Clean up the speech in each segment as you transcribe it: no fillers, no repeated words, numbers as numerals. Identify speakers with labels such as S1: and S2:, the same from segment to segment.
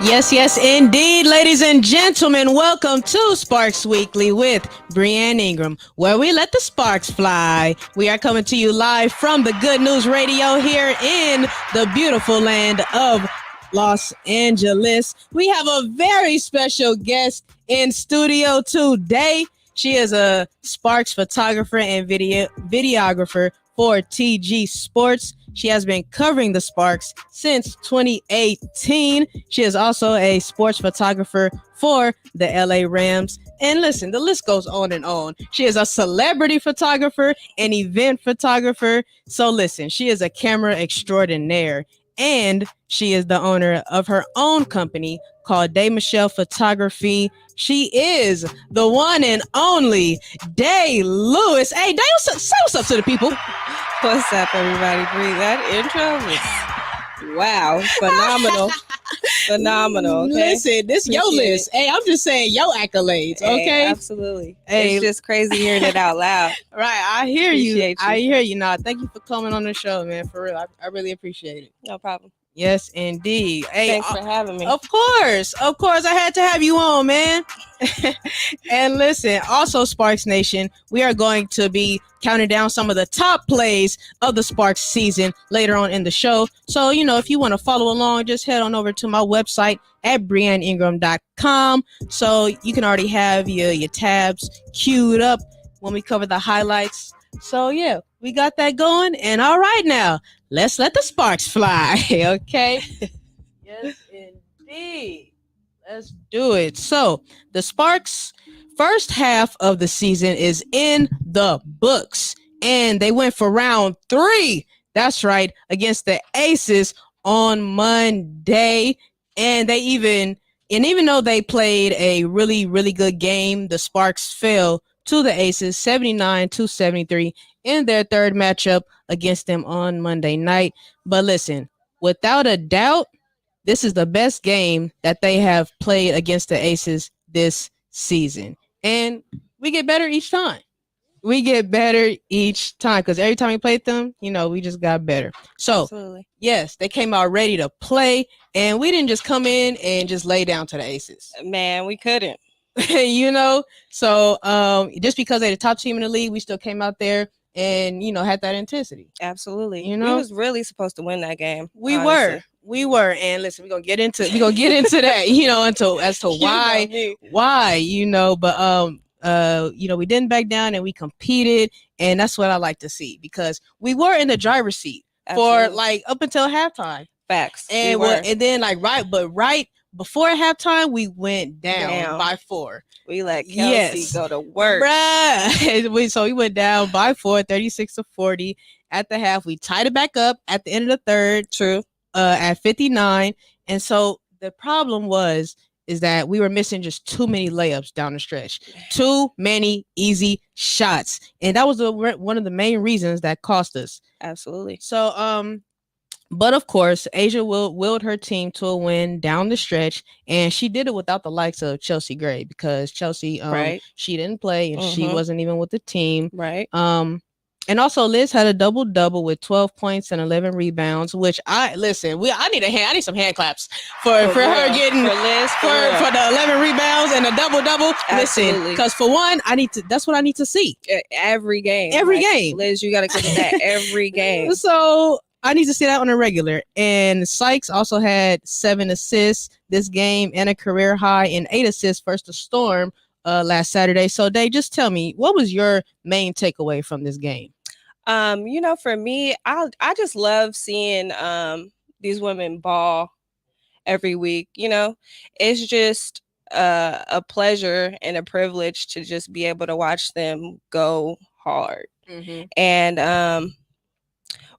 S1: Yes, yes, indeed, ladies and gentlemen. Welcome to Sparks Weekly with Brianne Ingram, where we let the sparks fly. We are coming to you live from the Good News Radio here in the beautiful land of Los Angeles. We have a very special guest in studio today. She is a Sparks photographer and videographer for TG Sports. She has been covering the Sparks since 2018. She is also a sports photographer for the LA Rams. And listen, the list goes on and on. She is a celebrity photographer, an event photographer. So listen, she is a camera extraordinaire. And she is the owner of her own company called Daymechelle Photography. She is the one and only Day Lewis. Hey, Day, say what's up to the people.
S2: What's up, everybody? Bree, that intro was wow, phenomenal. Okay?
S1: Listen, this your list. Hey, I'm just saying your accolades. Okay,
S2: hey, absolutely.
S1: Hey,
S2: it's just crazy hearing it out loud.
S1: Right, I hear you. I hear you. Now, thank you for coming on the show, man. For real, I really appreciate it.
S2: No problem.
S1: Yes, indeed. Hey,
S2: thanks for having me.
S1: Of course, I had to have you on, man. And listen, also Sparks Nation, we are going to be counting down some of the top plays of the Sparks season later on in the show. So, if you want to follow along, just head on over to my website at brianneingram.com. So you can already have your tabs queued up when we cover the highlights. So yeah, we got that going. And all right now, let's let the sparks fly. Okay. Yes, indeed. Let's do it. So the Sparks' first half of the season is in the books, and they went for round 3. That's right, against the Aces on Monday. And even though they played a really, really good game, the Sparks fell to the Aces 79-73 in their third matchup against them on Monday night. But listen, without a doubt, this is the best game that they have played against the Aces this season. And we get better each time. Because every time we played them, we just got better. So, absolutely. Yes, they came out ready to play, and we didn't just come in and just lay down to the Aces.
S2: Man, we couldn't.
S1: So just because they're the top team in the league, we still came out there and, had that intensity.
S2: Absolutely. We was really supposed to win that game.
S1: We were. And listen, we're gonna get into that, as to why, but we didn't back down and we competed, and that's what I like to see, because we were in the driver's seat. Absolutely. For up until halftime.
S2: Facts.
S1: And and then right before halftime, we went down by 4.
S2: We let Kelsey go to work.
S1: Bruh. So we went down by 4, 36-40 at the half. We tied it back up at the end of the third.
S2: True.
S1: At 59. And so the problem is that we were missing just too many layups down the stretch. Too many easy shots. And that was one of the main reasons that cost us.
S2: Absolutely.
S1: So, but of course, Asia willed her team to a win down the stretch, and she did it without the likes of Chelsea Gray, because Chelsea, she didn't play, and she wasn't even with the team.
S2: Right.
S1: And also Liz had a double-double with 12 points and 11 rebounds, which I need some hand claps for her getting
S2: for Liz,
S1: for the 11 rebounds and a double-double. Listen, because for one, that's what I need to see.
S2: Every game. Liz, you got to get that every game.
S1: So I need to see that on a regular. And Sykes also had 7 assists this game and a career high in 8 assists versus the Storm last Saturday. So Day, just tell me, what was your main takeaway from this game?
S2: For me, I just love seeing these women ball every week. It's just a pleasure and a privilege to just be able to watch them go hard. Mm-hmm. And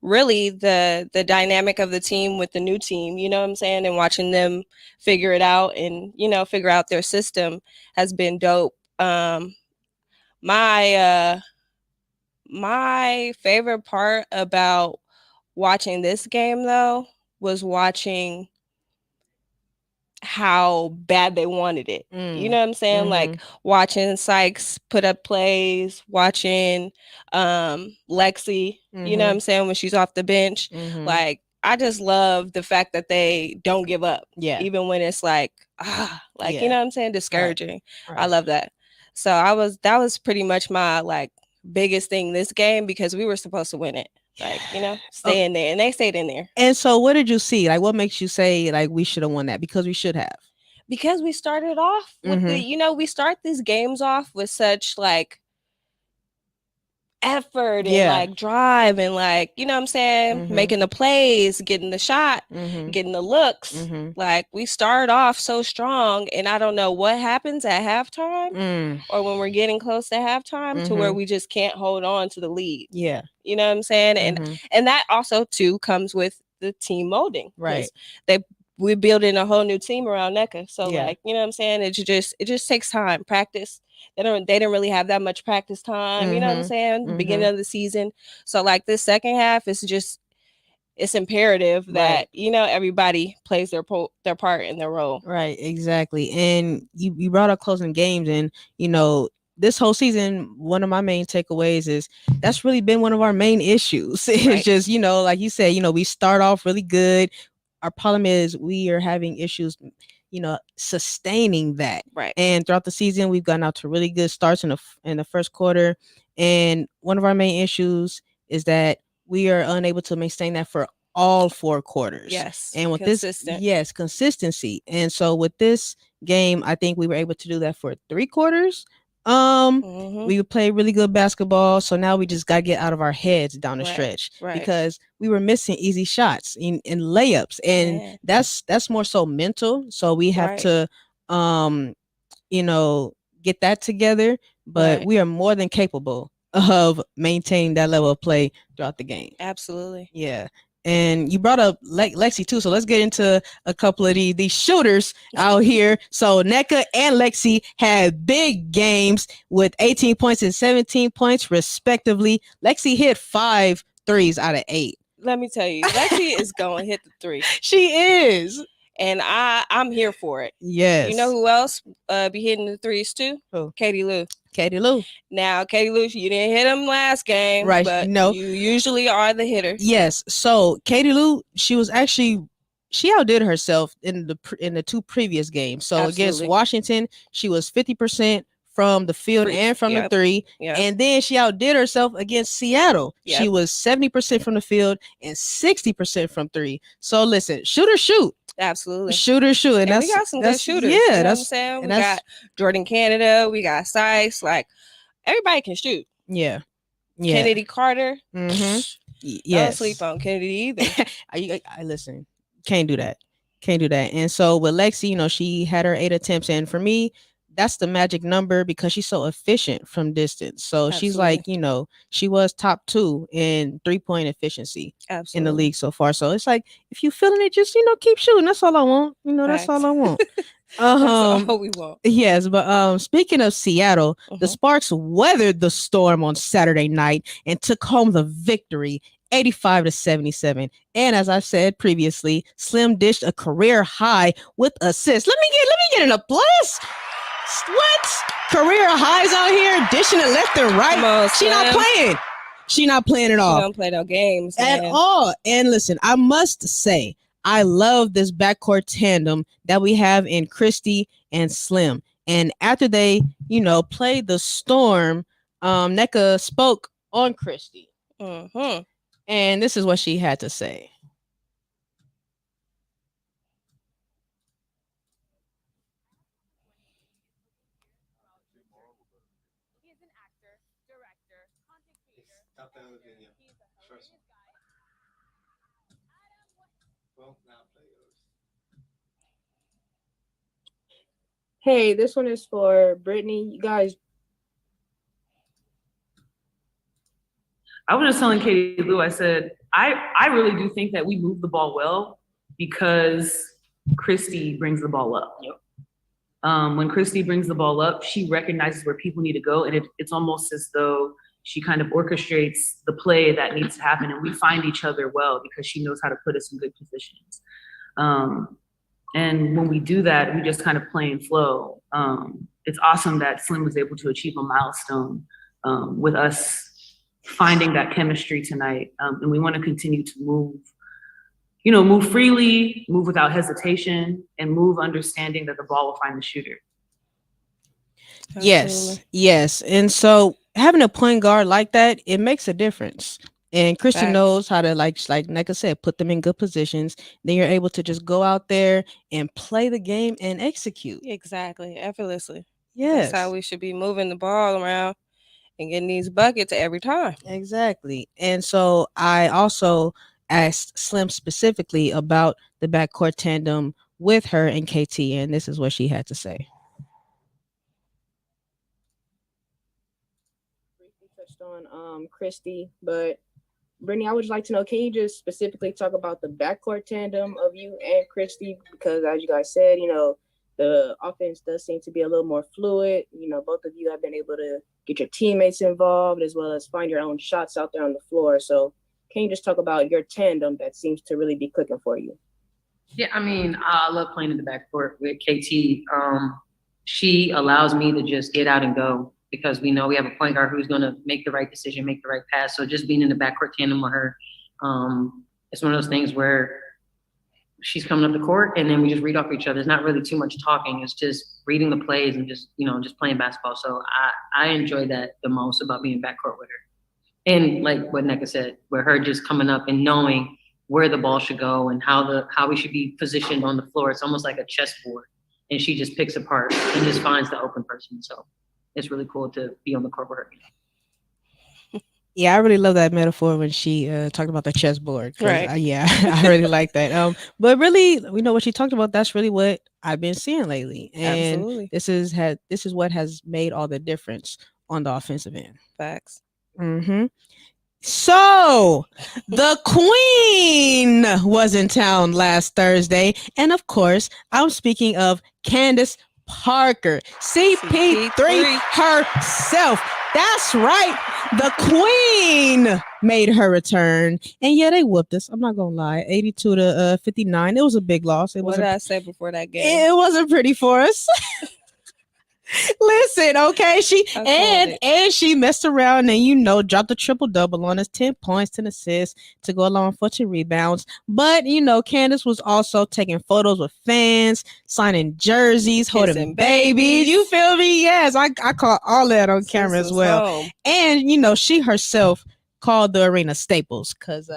S2: really the dynamic of the team with the new team, you know what I'm saying, and watching them figure it out and, figure out their system has been dope. My favorite part about watching this game, though, was watching how bad they wanted it. You know what I'm saying? Mm-hmm. Like watching Sykes put up plays, watching Lexi, you know what I'm saying, when she's off the bench. Mm-hmm. Like just love the fact that they don't give up.
S1: Yeah.
S2: Even when it's like,
S1: Yeah.
S2: you know what I'm saying? Discouraging.
S1: Right.
S2: I love that. So that was pretty much my like biggest thing this game, because we were supposed to win it. Like, you know, stay in there. And they stayed in there.
S1: And so what did you see? Like, what makes you say like we should have won that? Because we should have.
S2: Because we started off with the, you know, we start these games off with such like effort and like drive and like, you know what I'm saying, making the plays, getting the shot, getting the looks. Like, we start off so strong, and I don't know what happens at halftime or when we're getting close to halftime to where we just can't hold on to the lead.
S1: Yeah.
S2: You know what I'm saying? And that also too comes with the team molding.
S1: Right.
S2: We're building a whole new team around NECA. So like, you know what I'm saying? It just takes time, practice. They didn't really have that much practice time, you know what I'm saying? Beginning of the season. So like this second half is just, it's imperative that, you know, everybody plays their part in their role.
S1: Right, exactly. And you brought up closing games, and you know, this whole season, one of my main takeaways is that's really been one of our main issues. It's just, you know, like you said, you know, we start off really good. Our problem is we are having issues, you know, sustaining that.
S2: Right.
S1: And throughout the season, we've gotten out to really good starts in the first quarter. And one of our main issues is that we are unable to maintain that for all 4 quarters.
S2: Yes.
S1: And with consistency. And so with this game, I think we were able to do that for 3 quarters. We play really good basketball, so now we just gotta get out of our heads down the stretch, because we were missing easy shots in layups, and that's more so mental. So we have to you know, get that together, but we are more than capable of maintaining that level of play throughout the game.
S2: Absolutely.
S1: Yeah. And you brought up Lexi too, so let's get into a couple of these shooters out here. So NECA and Lexi had big games with 18 points and 17 points respectively. Lexi hit 5 threes out of 8.
S2: Let me tell you, Lexi is going to hit the 3.
S1: She is.
S2: And I'm here for it.
S1: Yes.
S2: You know who else be hitting the 3s too?
S1: Who?
S2: Katie Lou.
S1: Katie Lou.
S2: Now, Katie Lou, you didn't hit them last game,
S1: right?
S2: But
S1: no,
S2: you usually are the hitter.
S1: Yes. So Katie Lou, she outdid herself in the 2 previous games. So against Washington, she was 50% from the field and from the 3. And then she outdid herself against Seattle. She was 70% from the field and 60% from 3. So listen, shoot.
S2: Absolutely.
S1: Shoot. And
S2: we got some good shooters.
S1: Yeah,
S2: you know what I'm saying? We got Jordan Canada, we got Sykes, like everybody can shoot.
S1: Yeah.
S2: Kennedy Carter.
S1: Yes.
S2: Don't sleep on Kennedy either.
S1: I listen. Can't do that. And so with Lexi, you know, she had her 8 attempts, and for me, that's the magic number because she's so efficient from distance. So she's like, you know, she was top 2 in 3-point efficiency in the league so far. So it's like, if you feeling it, just, you know, keep shooting. That's all I want. You know, that's all I want.
S2: That's all we want.
S1: Yes, but speaking of Seattle, the Sparks weathered the storm on Saturday night and took home the victory 85-77. And as I said previously, Slim dished a career high with assists. Let me get an applause. What? Career highs out here, dishing it left and right.
S2: On,
S1: she not playing. She not playing at all.
S2: She don't play no games
S1: at all. And listen, I must say, I love this backcourt tandem that we have in Christy and Slim. And after they, you know, played the Storm, NECA spoke on Christy. And this is what she had to say. Hey, this one is for Brittany. You guys.
S3: I was just telling Katie Lou, I said, I really do think that we move the ball well because Christy brings the ball up. When Christy brings the ball up, she recognizes where people need to go. And it's almost as though she kind of orchestrates the play that needs to happen. And we find each other well because she knows how to put us in good positions. And when we do that, we just kind of play and flow. It's awesome that Slim was able to achieve a milestone with us finding that chemistry tonight. And we want to continue to move, move freely, move without hesitation, and move understanding that the ball will find the shooter.
S1: Yes, yes. And so having a point guard like that, it makes a difference. And Christian
S2: Facts.
S1: knows how to like I said, put them in good positions. Then you're able to just go out there and play the game and execute.
S2: Exactly, effortlessly.
S1: Yes.
S2: That's how we should be moving the ball around and getting these buckets every time.
S1: Exactly. And so I also asked Slim specifically about the backcourt tandem with her and KT, and this is what she had to say.
S4: Briefly touched on Christy, but Brittany, I would like to know, can you just specifically talk about the backcourt tandem of you and Christy? Because as you guys said, the offense does seem to be a little more fluid. Both of you have been able to get your teammates involved as well as find your own shots out there on the floor. So can you just talk about your tandem that seems to really be clicking for you?
S5: Yeah, I mean, I love playing in the backcourt with KT. She allows me to just get out and go because we know we have a point guard who's going to make the right decision, make the right pass. So just being in the backcourt tandem with her, it's one of those things where she's coming up the court and then we just read off each other. There's not really too much talking. It's just reading the plays and just playing basketball. So I enjoy that the most about being backcourt with her. And like what Nneka said, where her just coming up and knowing where the ball should go and how we should be positioned on the floor. It's almost like a chessboard. And she just picks apart and just finds the open person. So it's really cool to be on the court with her.
S1: Yeah, I really love that metaphor when she talked about the chessboard.
S2: Right.
S1: I really like that. But really, what she talked about, that's really what I've been seeing lately. And
S2: Absolutely.
S1: this is what has made all the difference on the offensive end.
S2: Facts.
S1: Mm-hmm. So the Queen was in town last Thursday. And of course, I'm speaking of Candace Parker, CP3 herself. That's right. The Queen made her return. And yeah, they whooped us. I'm not going to lie. 82 to 59. It was a big loss.
S2: What did I say before that game?
S1: It wasn't pretty for us. Listen, okay, she messed around and dropped a triple double on us, 10 points, 10 assists to go along with 14 rebounds. But Candace was also taking photos with fans, signing jerseys, holding babies. You feel me? Yes, I caught all that on camera as well.
S2: Home.
S1: And she herself called the arena Staples because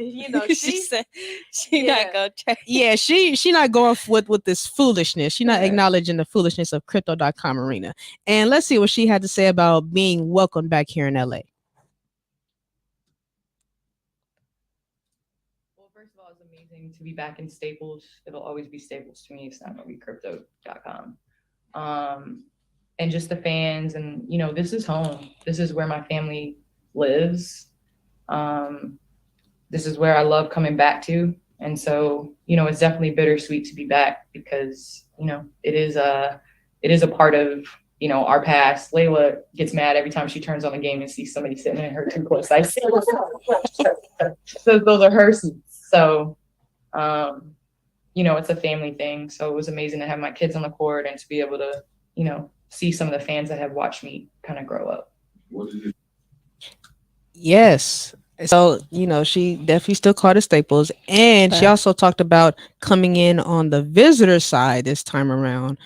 S2: she said she not gonna change.
S1: Yeah, she not going with this foolishness. She not acknowledging the foolishness of Crypto.com Arena. And let's see what she had to say about being welcomed back here in LA.
S6: Well, first of all, it's amazing to be back in Staples. It'll always be Staples to me. It's not gonna be Crypto.com. And just the fans, and this is home. This is where my family lives. This is where I love coming back to. And so, it's definitely bittersweet to be back because, it is a part of, our past. Layla gets mad every time she turns on the game and sees somebody sitting in her too close. I see so those are her seats. So, it's a family thing. So it was amazing to have my kids on the court and to be able to, see some of the fans that have watched me kind of grow up.
S1: Yes. So, she definitely still called it Staples. And she also talked about coming in on the visitor side this time around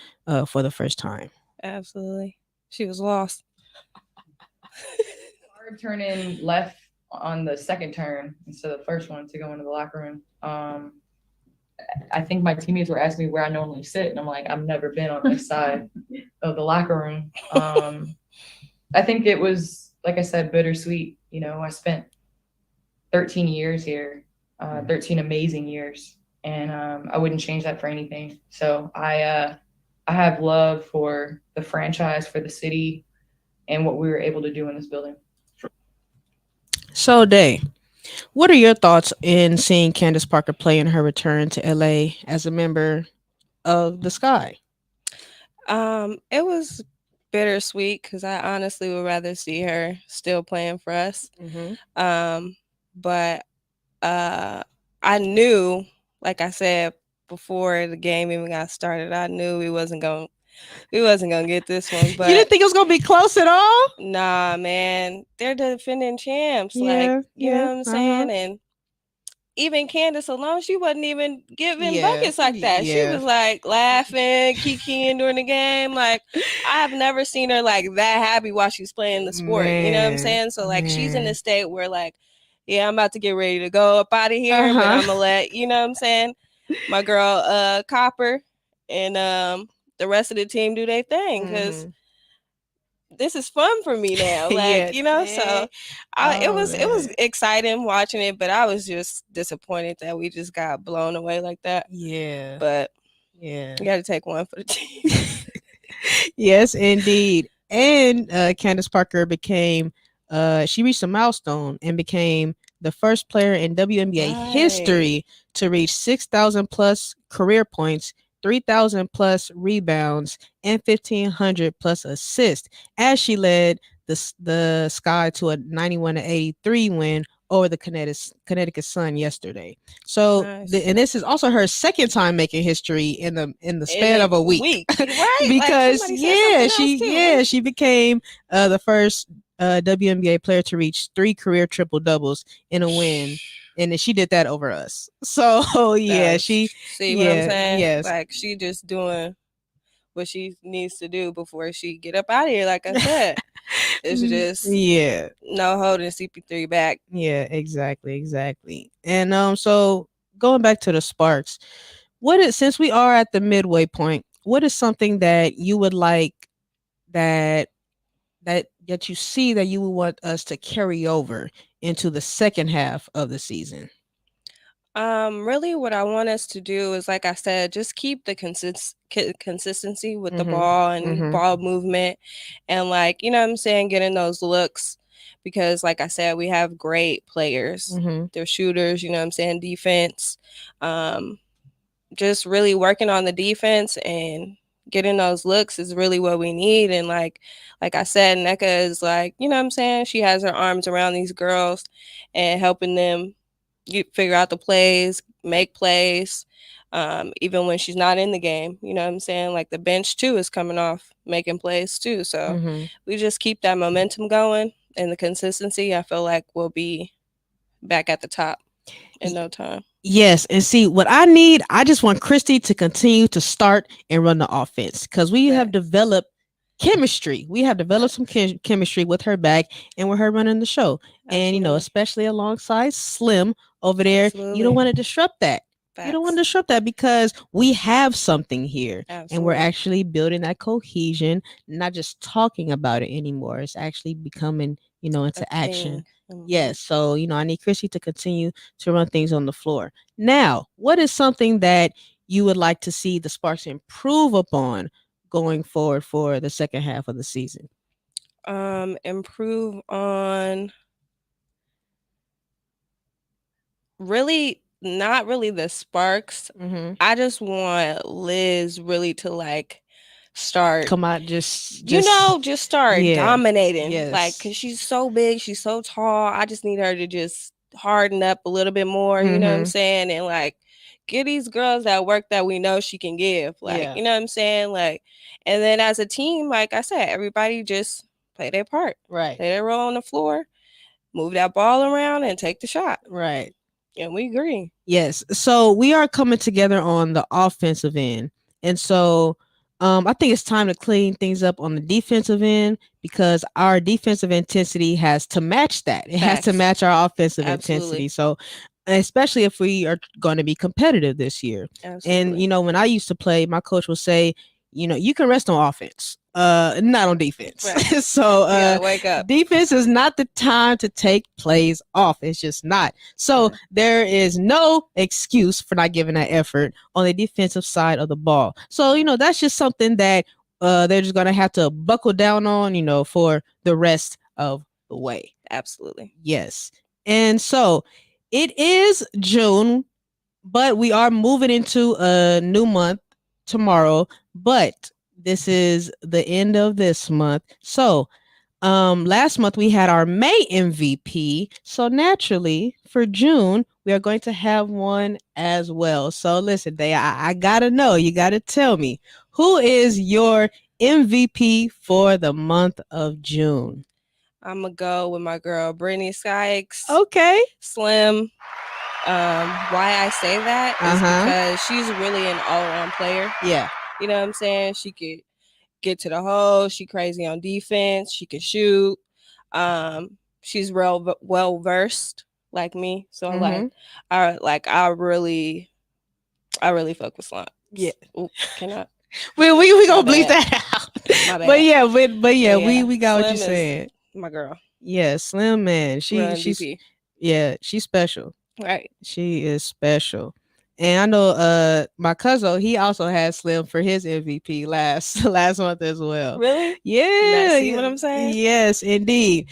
S1: for the first time.
S2: Absolutely. She was lost.
S6: Hard turning left on the second turn instead of the first one to go into the locker room. I think my teammates were asking me where I normally sit. And I'm like, I've never been on this side of the locker room. I think it was, like I said, bittersweet. I spent 13 years here, 13 amazing years. And I wouldn't change that for anything. So I have love for the franchise, for the city, and what we were able to do in this building.
S1: So, Day, what are your thoughts in seeing Candace Parker play in her return to LA as a member of the Sky?
S2: It was bittersweet because I honestly would rather see her still playing for us.
S1: Mm-hmm.
S2: But I knew, like I said before the game even got started, I knew we wasn't gonna get this one. But
S1: you didn't think it was gonna be close at all?
S2: Nah, man, they're the defending champs.
S1: Yeah,
S2: you know what I'm saying? And even Candace alone, she wasn't even giving
S1: Yeah,
S2: buckets like that. She
S1: yeah.
S2: was like laughing, kikiing during the game. Like I have never seen her like that happy while she's playing the sport. You know what I'm
S1: Man,
S2: saying? So like she's in
S1: man.
S2: a state where like, yeah, I'm about to get ready to go up out of here, but
S1: Uh-huh.
S2: I'm gonna let you know what I'm saying. My girl, Copper, and the rest of the team do their thing because this is fun for me now. Like,
S1: Yeah,
S2: you know, so
S1: dang.
S2: it
S1: Oh,
S2: was
S1: man.
S2: exciting watching it, but I was just disappointed that we just got blown away like that.
S1: Yeah,
S2: But
S1: yeah.
S2: you got to take one for the team.
S1: Yes, indeed. And Candace Parker became, she reached a milestone and became the first player in WNBA history to reach 6,000 plus career points, 3,000 plus rebounds, and 1,500 plus assists as she led the Sky to a 91-83 win over the Connecticut Sun yesterday. So,
S2: Nice.
S1: and this is also her second time making history in the span of a week.
S2: Right?
S1: Because
S2: like, yeah,
S1: she became the first WNBA player to reach 3 career triple doubles in a win, and then she did that over us. So yeah, she
S2: see what I'm saying?
S1: yes.
S2: Like she just doing what she needs to do before she get up out of here. Like I said, it's just
S1: yeah.
S2: no holding CP3 back.
S1: Yeah, exactly. And so going back to the Sparks, what is, since we are at the midway point, what is something that you would like that you see that you would want us to carry over into the second half of the season?
S2: Really what I want us to do is, like I said, just keep the consistency with the
S1: Mhm,
S2: ball and
S1: mhm.
S2: ball movement, and like, you know what I'm saying, getting those looks, because like I said, we have great players.
S1: Mhm.
S2: They're shooters, you know what I'm saying, defense. Just really working on the defense and getting those looks is really what we need. And like I said, NECA is like, you know what I'm saying, she has her arms around these girls and helping them figure out the plays, make plays, even when she's not in the game. You know what I'm saying? Like the bench too is coming off making plays too. So
S1: Mhm.
S2: we just keep that momentum going and the consistency. I feel like we'll be back at the top in no time.
S1: Yes, and see what I need, I just want Christy to continue to start and run the offense because we have developed chemistry. We have developed some chemistry with her back and with her running the show. And
S2: Absolutely.
S1: especially alongside Slim over there, you
S2: Absolutely.
S1: don't want to disrupt that. You don't want to
S2: Facts.
S1: disrupt that because we have something here and we're
S2: Absolutely.
S1: actually building that cohesion, not just talking about it anymore. It's actually becoming, into action.
S2: Mhm.
S1: Yes. So, I need Chrissy to continue to run things on the floor. Now, what is something that you would like to see the Sparks improve upon going forward for the second half of the season?
S2: Improve on really not really the Sparks.
S1: Mm-hmm.
S2: I just want Liz really to like start
S1: Come out, just
S2: start dominating.
S1: Yes.
S2: Like, cause she's so big, she's so tall. I just need her to just harden up a little bit more, you know what I'm saying? And like give these girls that work that we know she can give. Like,
S1: Yeah.
S2: you know what I'm saying? Like, and then as a team, like I said, everybody just play their part.
S1: Right.
S2: Play their role on the floor, move that ball around and take the shot.
S1: Right.
S2: And we agree.
S1: Yes. So we are coming together on the offensive end. And so I think it's time to clean things up on the defensive end because our defensive intensity has to match that. It has to
S2: Facts.
S1: match our offensive
S2: Absolutely.
S1: intensity. So especially if we are going to be competitive this year.
S2: Absolutely.
S1: And when I used to play, my coach would say, you can rest on offense, not on defense.
S2: Right.
S1: So
S2: You gotta wake up.
S1: defense is not the time to take plays off. It's just not. So there is no excuse for not giving that effort on the defensive side of the ball. So, that's just something that they're just going to have to buckle down on, for the rest of the way.
S2: Absolutely.
S1: Yes. And so it is June, but we are moving into a new month tomorrow, but this is the end of this month. So last month we had our May MVP. So naturally for June, we are going to have one as well. So listen, I gotta know, you gotta tell me, who is your MVP for the month of June?
S2: I'm gonna go with my girl Brittany Sykes.
S1: Okay.
S2: Slim. Why I say that is because she's really an all-around player.
S1: Yeah.
S2: You know what I'm saying? She could get to the hole. She crazy on defense. She can shoot. She's well versed like me. So I really fuck with Slump.
S1: Yeah.
S2: Ooh, cannot.
S1: we gonna bleep that out. But yeah, we got
S2: Slim
S1: what you said.
S2: My girl.
S1: Yeah, Slim, man. She's special.
S2: Right.
S1: She is special. And I know my cousin, he also had Slim for his MVP last month as well.
S2: Really?
S1: Yeah.
S2: See what I'm saying?
S1: Yes, indeed.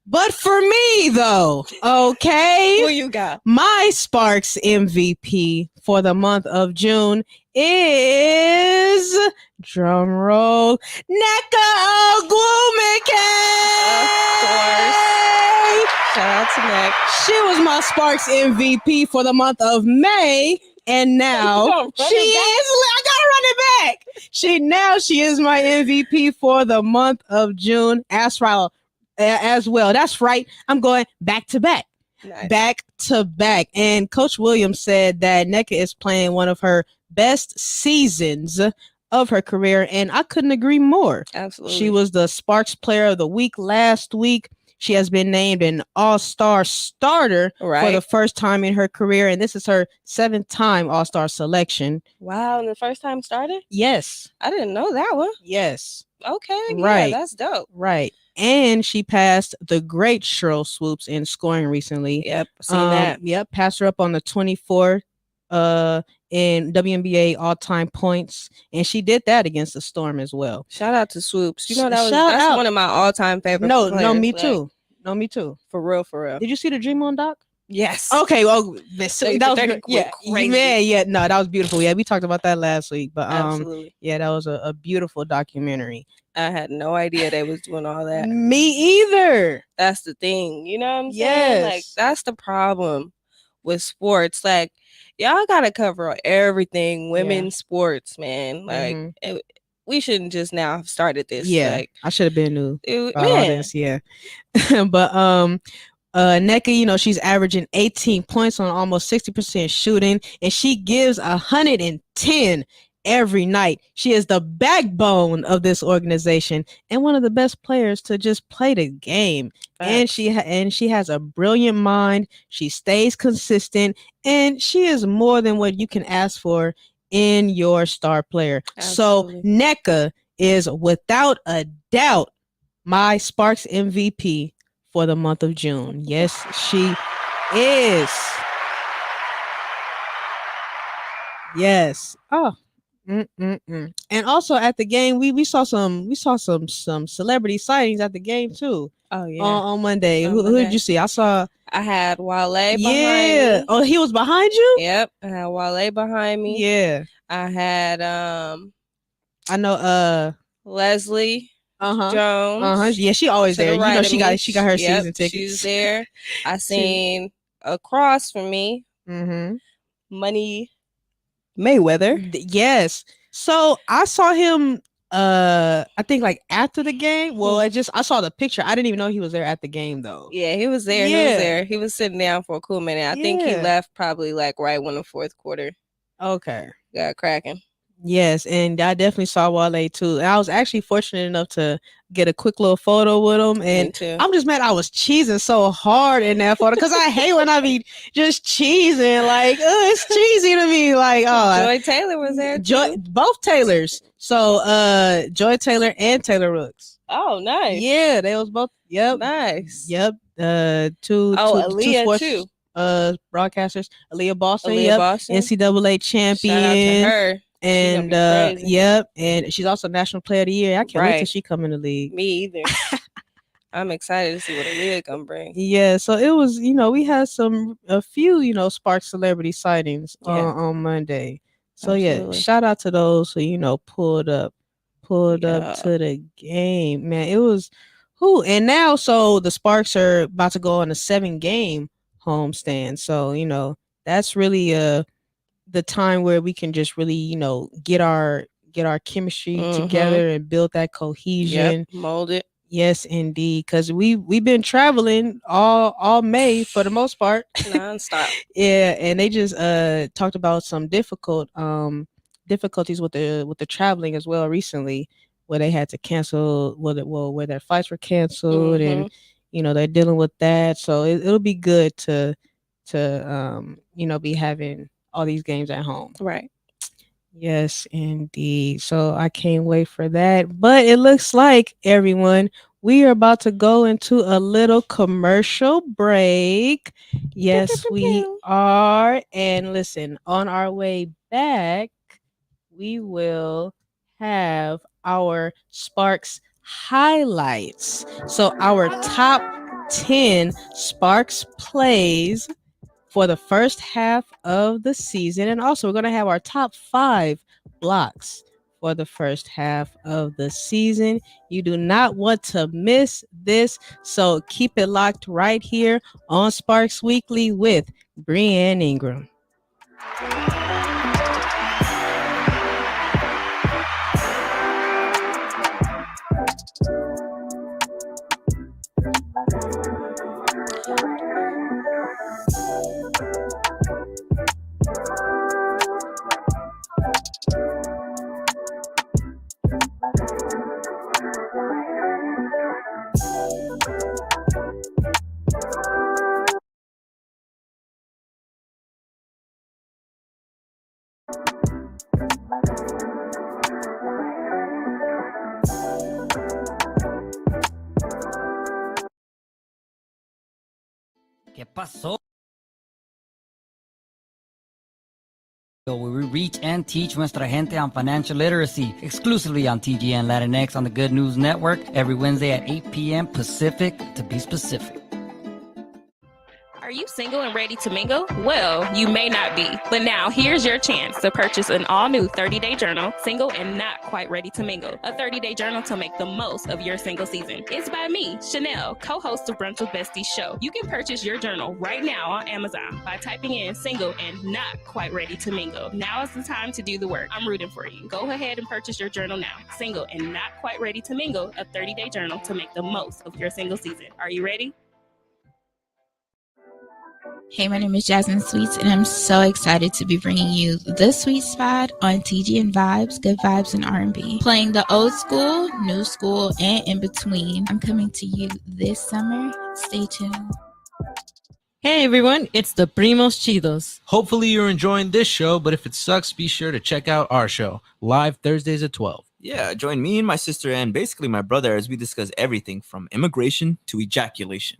S1: But for me though, okay.
S2: Who you got?
S1: My Sparks MVP for the month of June is, drum roll, Nneka Ogwumike.
S2: Of course. Shout out to Neck.
S1: She was my Sparks MVP for the month of May, and now she is. I gotta run it back. She is my MVP for the month of June as well. That's right. I'm going back to back.
S2: Nice.
S1: Back to back. And Coach Williams said that Nneka is playing one of her best seasons of her career, and I couldn't agree more.
S2: Absolutely.
S1: She was the Sparks Player of the Week last week. She has been named an All-Star starter for the first time in her career, and this is her 7th time All-Star selection.
S2: Wow, and the first time started?
S1: Yes.
S2: I didn't know that one.
S1: Yes.
S2: Okay,
S1: right.
S2: Yeah, that's dope.
S1: Right. And she passed the great Cheryl Swoops in scoring recently.
S2: Yep, seen that.
S1: Yep, passed her up on the 24th in WNBA all-time points, and she did that against the Storm as well.
S2: Shout out to Swoops. You know that's one of my all-time favorite players.
S1: No, me too. No, me too.
S2: For real.
S1: Did you see the Dream On doc?
S2: Yes.
S1: Okay. Well, that was good. Yeah.
S2: Crazy.
S1: Man, yeah. No, that was beautiful. Yeah, we talked about that last week, but
S2: absolutely.
S1: Yeah, that was a beautiful documentary.
S2: I had no idea they was doing all that.
S1: Me either.
S2: That's the thing. You know what I'm saying?
S1: Yes.
S2: Like that's the problem with sports. Like y'all gotta cover everything. Women's sports, man. Like we shouldn't just now have started this.
S1: Yeah,
S2: like,
S1: I should have been new.
S2: All
S1: this, yeah. But Nneka, she's averaging 18 points on almost 60% shooting, and she gives 110 every night. She is the backbone of this organization and one of the best players to just play the game. And she has a brilliant mind. She stays consistent, and she is more than what you can ask for in your star player.
S2: Absolutely.
S1: So Nneka is without a doubt my Sparks MVP for the month of June. Yes, she is. Yes. Oh. And also at the game, we saw some celebrity sightings at the game too.
S2: Oh yeah.
S1: On Monday. Who did you see? I
S2: had Wale behind me.
S1: Oh, he was behind you?
S2: Yep. I had Wale behind me.
S1: Yeah.
S2: I had
S1: I know
S2: Leslie Jones.
S1: Yeah, she always there. She got her season tickets.
S2: She's there. I seen across from me Money Mayweather.
S1: Yes. So I saw him I think like after the game. Well, I saw the picture. I didn't even know he was there at the game though.
S2: Yeah, he was there.
S1: Yeah.
S2: He was there. He was sitting down for a cool minute. I think he left probably like right when the fourth quarter got cracking.
S1: Yes, and I definitely saw Wale too. And I was actually fortunate enough to get a quick little photo with him. And I'm just mad I was cheesing so hard in that photo because I hate when I be just cheesing. Like, it's cheesy to me. Like,
S2: Joy Taylor was there too.
S1: Both Taylors. So Joy Taylor and Taylor Rooks.
S2: Oh, nice.
S1: Yeah, they was both. Yep.
S2: Nice.
S1: Yep. Two sports,
S2: too.
S1: Broadcasters. Aaliyah Boston.
S2: Boston.
S1: NCAA champion.
S2: Shout out to her.
S1: And and she's also National Player of the Year. I can't wait till she come in the league.
S2: Me either. I'm excited to see what Aaliyah gonna bring.
S1: Yeah, so it was, we had a few, Spark celebrity sightings on Monday. So
S2: absolutely.
S1: Yeah, shout out to those who pulled up to the game. Man, it was and now so the Sparks are about to go on a 7-game homestand. So, that's really the time where we can just really, get our chemistry together and build that cohesion.
S2: Mold it.
S1: Yes, indeed. Because we've been traveling all May for the most part.
S2: Nonstop.
S1: Yeah, and they just talked about some difficulties with the traveling as well recently, where they had to cancel where their flights were canceled, and they're dealing with that. So it'll be good to be having all these games at home.
S2: Right.
S1: Yes, indeed. So I can't wait for that. But it looks like, everyone, we are about to go into a little commercial break. Yes, we are. And listen, on our way back, we will have our Sparks highlights. So our top 10 Sparks plays for the first half of the season. And also, we're going to have our top 5 blocks for the first half of the season. You do not want to miss this. So keep it locked right here on Sparks Weekly with Brianne Ingram.
S7: ¿Qué pasó? Where we reach and teach nuestra gente on financial literacy exclusively on TGN Latinx on the Good News Network every Wednesday at 8 p.m. Pacific, to be specific.
S8: Are you single and ready to mingle? Well, you may not be, but now here's your chance to purchase an all-new 30-day journal, Single and Not Quite Ready to Mingle, a 30-day journal to make the most of your single season. It's by me, Chanel, co-host of Brunch with Besties show. You can purchase your journal right now on Amazon by typing in Single and Not Quite Ready to Mingle. Now is the time to do the work. I'm rooting for you. Go ahead and purchase your journal now. Single and Not Quite Ready to Mingle, a 30-day journal to make the most of your single season. Are you ready?
S9: Hey, my name is Jasmine Sweets, and I'm so excited to be bringing you The Sweet Spot on TGN Vibes, Good Vibes, and R&B. Playing the old school, new school, and in between. I'm coming to you this summer. Stay tuned.
S10: Hey everyone, it's the Primos Chidos.
S11: Hopefully you're enjoying this show, but if it sucks, be sure to check out our show, live Thursdays at 12.
S12: Yeah, join me and my sister and basically my brother as we discuss everything from immigration to ejaculation.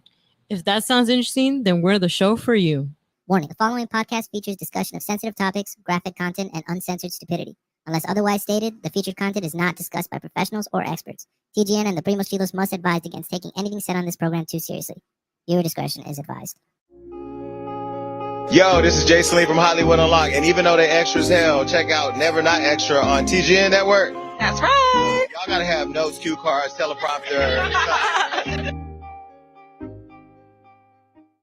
S10: If that sounds interesting, then we're the show for you.
S13: Warning, the following podcast features discussion of sensitive topics, graphic content, and uncensored stupidity. Unless otherwise stated, the featured content is not discussed by professionals or experts. TGN and the Primos Chidos must advise against taking anything said on this program too seriously. Viewer discretion is advised.
S14: Yo, this is Jason Lee from Hollywood Unlocked, and even though they extra as hell, check out Never Not Extra on TGN Network.
S8: That's right.
S14: Y'all gotta have notes, cue cards, teleprompter.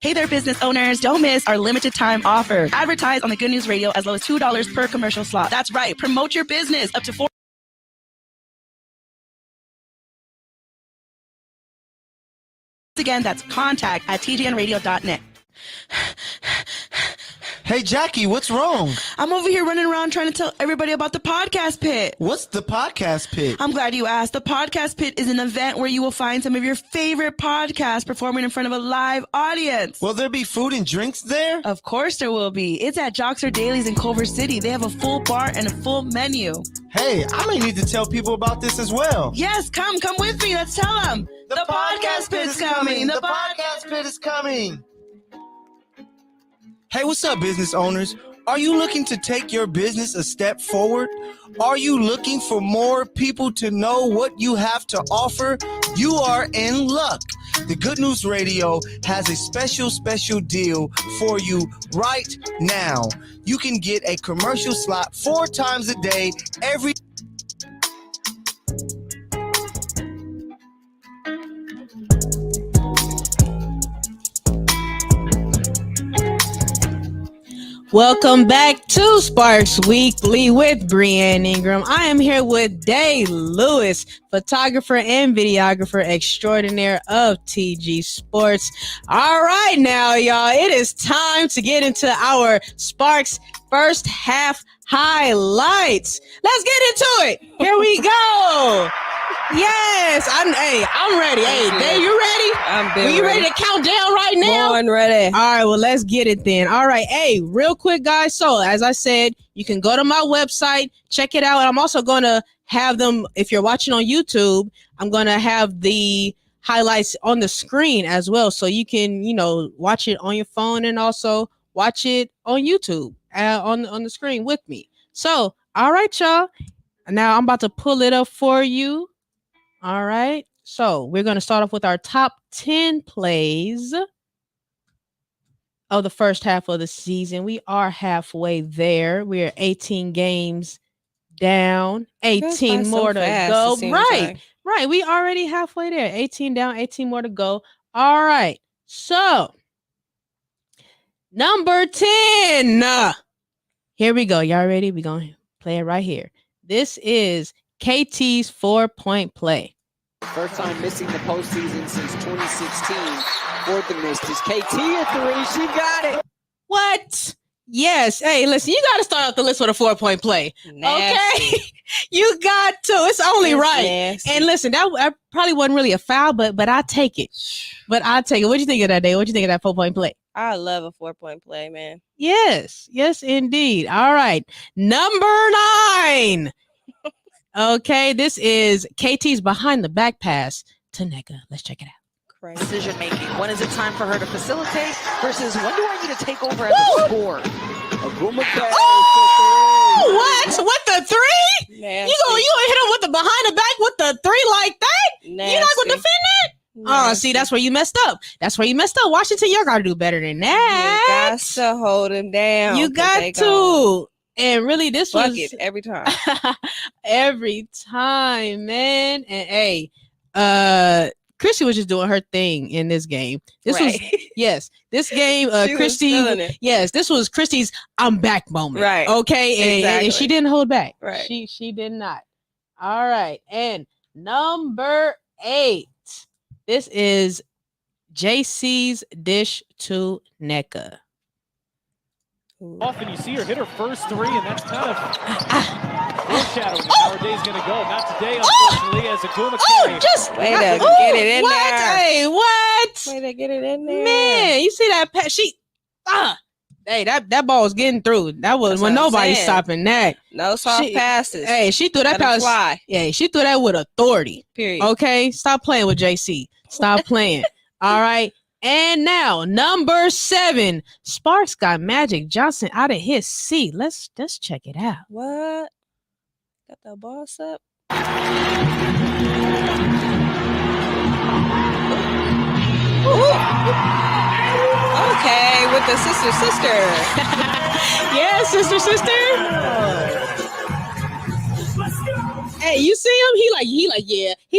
S15: Hey there, business owners. Don't miss our limited time offer. Advertise on the Good News Radio as low as $2 per commercial slot. That's right. Promote your business up to 4. Again, that's contact@tgnradio.net.
S16: Hey, Jackie, what's wrong?
S15: I'm over here running around trying to tell everybody about the Podcast Pit.
S16: What's the Podcast Pit?
S15: I'm glad you asked. The Podcast Pit is an event where you will find some of your favorite podcasts performing in front of a live audience.
S16: Will there be food and drinks there?
S15: Of course there will be. It's at Joxer Dailies in Culver City. They have a full bar and a full menu.
S16: Hey, I may need to tell people about this as well.
S15: Yes, come with me. Let's tell them. The Podcast Pit is coming. The Podcast
S16: Pit is coming. Hey, what's up, business owners? Are you looking to take your business a step forward? Are you looking for more people to know what you have to offer? You are in luck. The Good News Radio has a special deal for you right now. You can get a commercial slot 4 times a day every
S1: Welcome back to Sparks Weekly with Brianne Ingram. I am here with Day Lewis, photographer and videographer extraordinaire of TG Sports. All right, now, y'all, it is time to get into our Sparks first half highlights. Let's get into it. Here we go. Yes, I'm ready. Hey, Day, you ready?
S2: I'm
S1: you ready to count down right now?
S2: Born ready.
S1: All right, well, let's get it then. All right, hey, real quick, guys. So, as I said, you can go to my website, check it out. And I'm also going to have them, if you're watching on YouTube, I'm going to have the highlights on the screen as well. So you can, watch it on your phone and also watch it on YouTube on the screen with me. So, all right, y'all. Now I'm about to pull it up for you. All right. So we're going to start off with our top 10 plays of the first half of the season. We are halfway there. We're 18 games down, 18 more to go. Right. We already halfway there. 18 down, 18 more to go. All right. So number 10. Here we go. Y'all ready? We're going to play it right here. This is KT's 4-point play.
S17: First time missing the postseason since 2016. Fourth and missed is KT at 3. She got it.
S1: What? Yes. Hey, listen, you got to start off the list with a 4-point play.
S2: Nasty.
S1: Okay? You got to. It's only right.
S2: Nasty.
S1: And listen, that probably wasn't really a foul, but I take it. What'd you think of that, Day? What'd you think of that 4-point play?
S2: I love a 4-point play, man.
S1: Yes, indeed. All right. Number 9. Okay, this is KT's behind the back pass to Nneka. Let's check it out.
S15: Decision making. When is it time for her to facilitate versus when do I need to take over as a scorer?
S1: What? With the 3?
S2: Nasty.
S1: You gonna hit him with the behind the back with the 3 like that?
S2: Nasty.
S1: You not gonna defend that? Oh, see, that's where you messed up. Washington, you gotta do better than that.
S2: You got to hold him down.
S1: You got to. And really, this
S2: Fuck
S1: was
S2: it every time.
S1: every time, man. And hey, Christy was just doing her thing in this game. This was this game. Christy, yes, this was Christy's "I'm back" moment.
S2: Right.
S1: Okay, and she didn't hold back.
S2: Right.
S1: She did not. All right, and number 8. This is JC's dish to Nneka.
S18: Often you see her hit her first 3, and that's kind of foreshadowing how her day's going to go. Not today, unfortunately, as a Wnba.
S1: Just
S2: way to get it in
S1: what?
S2: there.
S1: Hey, what?
S2: Way to get it in there.
S1: Man, you see that? Hey, that ball was getting through. That was when nobody's stopping that.
S2: No soft passes.
S1: Hey, she threw that pass. Yeah, she threw that with authority.
S2: Period.
S1: Okay, stop playing with JC. Stop playing. All right. And now, number 7, Sparks got Magic Johnson out of his seat. Let's check it out.
S2: What? Got the boss up. Okay, with the sister.
S1: Yeah, sister. Hey, you see him? He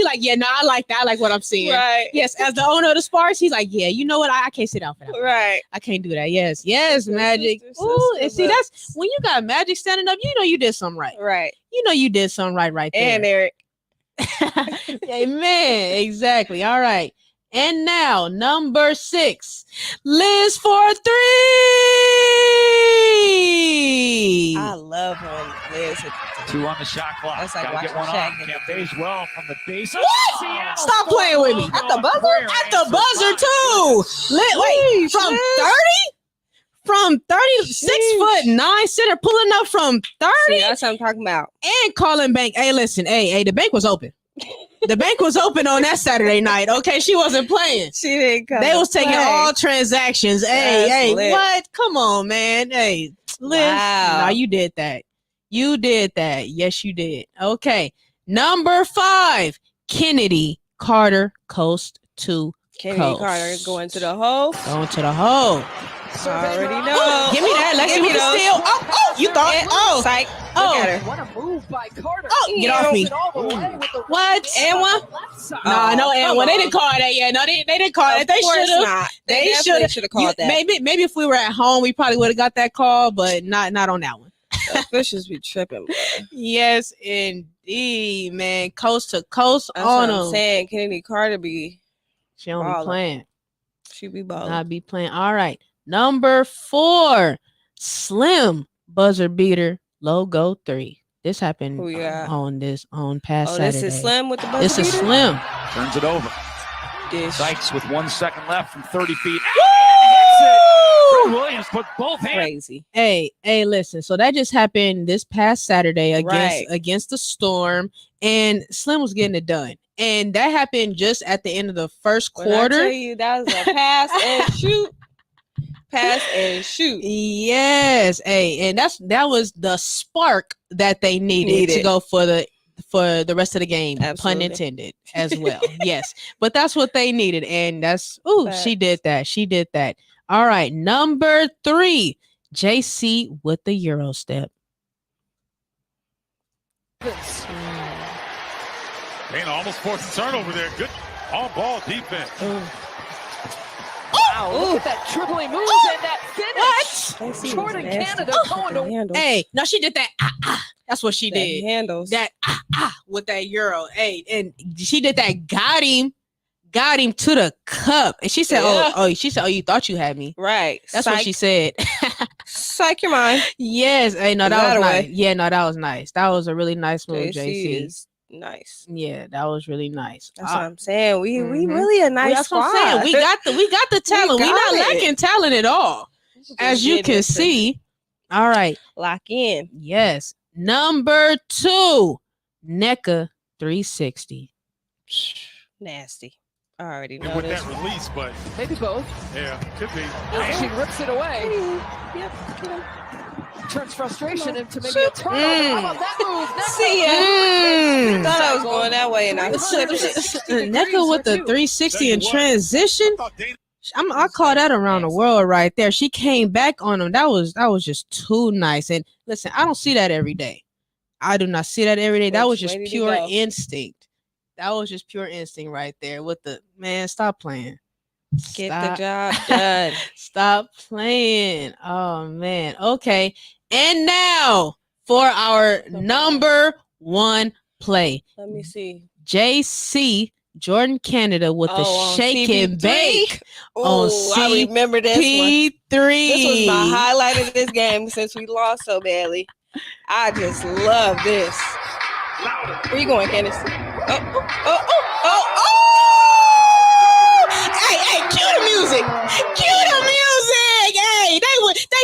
S1: like, yeah, no, I like that. I like what I'm seeing.
S2: Right.
S1: Yes, as the owner of the Sparks, he's like, yeah, you know what? I can't sit down for that.
S2: Right.
S1: I can't do that. Yes, Magic. Ooh, and see, that's when you got Magic standing up, you know you did something right.
S2: Right.
S1: You know you did something right there.
S2: And Eric.
S1: Amen. Exactly. All right. And now, number 6, Liz for 3.
S2: I love when Liz hit
S18: 2 on the shot clock.
S2: That's like
S18: Gotta get
S2: watching
S18: one
S2: Shaq
S18: off.
S2: hit
S18: Can't phase well from the base.
S1: What? Stop playing with me.
S2: At the buzzer?
S1: At the buzzer, too. Wait, from 30? From 36'9" center pulling up from 30?
S2: See, that's what I'm talking about.
S1: And calling bank. Hey, listen. Hey, the bank was open. The bank was open on that Saturday night. Okay, she wasn't playing.
S2: She didn't come.
S1: They was taking all transactions. Hey,
S2: lit.
S1: what? Come on, man. Hey, Liz.
S2: Wow.
S1: No, you did that. You did that. Yes, you did. Okay. Number 5, Kennedy Carter, coast to
S2: Kennedy
S1: coast.
S2: Carter going to the hole.
S1: Going to the hole.
S2: Already know.
S1: Give me that. Let's see
S2: Give
S1: what
S2: me
S1: the
S2: those.
S1: steal. Oh, you thought? Oh,
S2: Psych.
S1: oh.
S2: Look at her.
S17: What a move by Carter.
S1: Oh, get off me. What?
S2: And one?
S1: No, and
S2: come
S1: one. They
S2: on.
S1: didn't call that yet. No, they didn't call that.
S2: Of
S1: They
S2: course
S1: should have.
S2: not. They
S1: They
S2: should have called that.
S1: Maybe if we were at home, we probably would have got that call, but not on that one.
S2: Officials be tripping, boy.
S1: Yes, indeed, man. Coast to coast
S2: That's
S1: on
S2: what I'm
S1: them.
S2: saying. Kennedy Carter be
S1: She don't be
S2: balling.
S1: playing.
S2: She be balling.
S1: Not be playing. All right. Number 4, Slim buzzer beater logo 3. This happened
S2: Who you got?
S1: on past Saturday.
S2: This is Slim with the buzzer
S1: This is
S2: beater?
S1: Slim.
S18: Turns it over.
S2: Dish.
S18: Sykes with 1 second left from 30 feet.
S1: Woo!
S18: Fred Williams put both hands.
S2: Crazy.
S1: Hey, listen. So that just happened this past Saturday against the Storm, and Slim was getting it done. And that happened just at the end of the first
S2: When I
S1: quarter.
S2: tell you that was a pass and shoot. Pass and shoot.
S1: Yes, hey, and that was the spark that they needed to go for the rest of the game.
S2: Absolutely.
S1: Pun intended as well. Yes, but that's what they needed, and she did that. She did that. All right, number 3, JC with the Euro step.
S18: Dana almost forced a turnover there. Good on-ball defense.
S17: Wow, look at that dribbling move and that finish. Jordan Canada going to
S1: Hey, no, she did that. That's what she
S2: That
S1: did.
S2: handles.
S1: That with that Euro. Hey, and she did that. Got him to the cup. And she said,
S2: Yeah.
S1: she said, you thought you had me.
S2: Right.
S1: That's what she said.
S2: Psych your mind.
S1: Yes. Hey, no, that
S2: That
S1: was
S2: way.
S1: nice. Yeah, no, that was nice. That was a really nice move, JC.
S2: is nice.
S1: Yeah, that was really nice.
S2: That's what I'm saying. We
S1: Mhm.
S2: really a nice
S1: That's
S2: squad.
S1: what I'm saying. We got the talent. We not
S2: got it.
S1: lacking talent at all. As you can see. All right.
S2: Lock in.
S1: Yes. Number 2, NECA 360.
S2: Nasty. I already know
S18: With
S2: this.
S18: that release, but
S17: maybe both.
S18: yeah, could be.
S17: As she rips it away.
S2: Yep.
S17: Turns frustration into maybe a turnover. How about that move?
S2: See ya. Thought I was going that way and I slipped it.
S1: NECA with the 360 in transition. I call that around the world right there. She came back on him. That was just too nice. And listen, I don't see that every day. I do not see that every day. That was just
S2: Way to
S1: pure
S2: go.
S1: instinct. That was just pure instinct right there. With the man, stop playing.
S2: Get
S1: Stop.
S2: the job done.
S1: Stop playing. Oh man. Okay. And now for our number 1 play.
S2: Let me see.
S1: JC Jordan Canada with the
S2: on
S1: shake and
S2: CP3.
S1: bake on
S2: Oh, I remember this one.
S1: CP3.
S2: This was my highlight of this game since we lost so badly. I just love this. Where you going, Candace?
S1: Hey, cue the music. Cue the music. Hey, they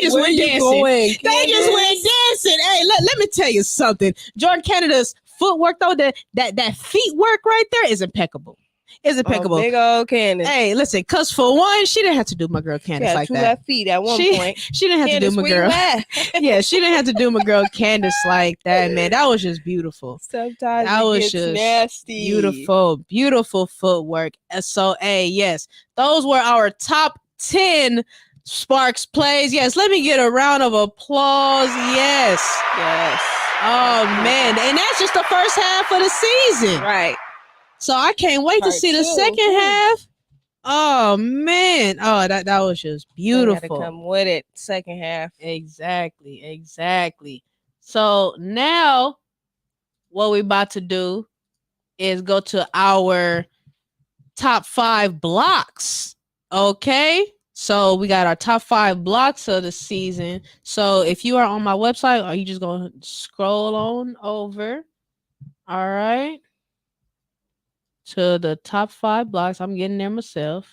S1: just
S2: Where
S1: went
S2: you
S1: dancing.
S2: going,
S1: They just went dancing. Hey, let me tell you something. Jordan Canada's footwork though, that feet work right there is impeccable. Is impeccable.
S2: Oh, big old Candace.
S1: Hey, listen, because for one, she didn't have to do my girl
S2: She
S1: Candace
S2: had
S1: like
S2: 2
S1: that.
S2: left feet at one point.
S1: She didn't have
S2: Candace,
S1: to do my
S2: where you
S1: girl.
S2: at?
S1: Yeah, she didn't have to do my girl Candace like that, man. That was just beautiful.
S2: Sometimes
S1: That
S2: it
S1: was
S2: gets
S1: just
S2: nasty.
S1: beautiful footwork. So, hey, yes, those were our top 10 Sparks plays. Yes, let me get a round of applause. Yes. Oh man, and that's just the first half of the season.
S2: Right.
S1: So I can't wait to
S2: Part
S1: see the
S2: 2.
S1: second half. Oh man. Oh, that was just beautiful.
S2: Gotta come with it. Second half.
S1: Exactly. So now what we about to do is go to our top 5 blocks. Okay. So we got our top 5 blocks of the season. So if you are on my website, are you just going to scroll on over? All right. To the top 5 blocks. I'm getting there myself.